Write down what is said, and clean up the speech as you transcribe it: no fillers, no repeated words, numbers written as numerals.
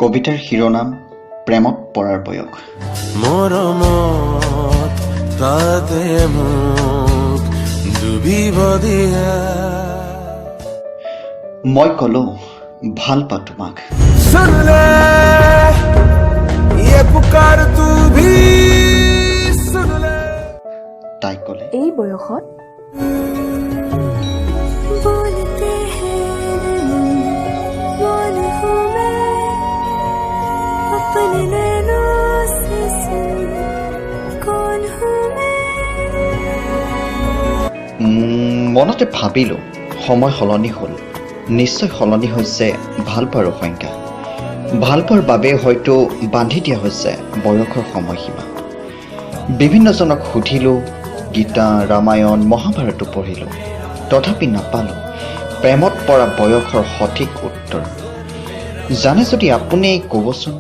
কবিতাৰ শিৰোনাম প্ৰেমত পৰাৰ বয়স। মৰমত তাতে মোক ডুবিব দিয়া। মই ক'লো ভাল পা তোমাক। सुन ले ये पुकार तू भी सुन ले। তাই ক'লে এই বয়সত बोलते हैं कौन हूँ मैं अपने नैनों से सुन कौन हूँ मैं মনতে ভাবিলোঁ সময় সলনি হ'ল, নিশ্চয় সলনি হৈছে ভাল পোৱাৰ সংজ্ঞা। ভাল পোৱাৰ বাবে হয়তো বান্ধি দিয়া হৈছে বয়সৰ সময়সীমা। বিভিন্নজনক সুধিলোঁ, গীতা ৰামায়ণ মহাভাৰতো পঢ়িলোঁ, তথাপি নাপালোঁ প্ৰেমত পৰা বয়সৰ সঠিক উত্তৰ। জানে যদি আপুনি ক'বচোন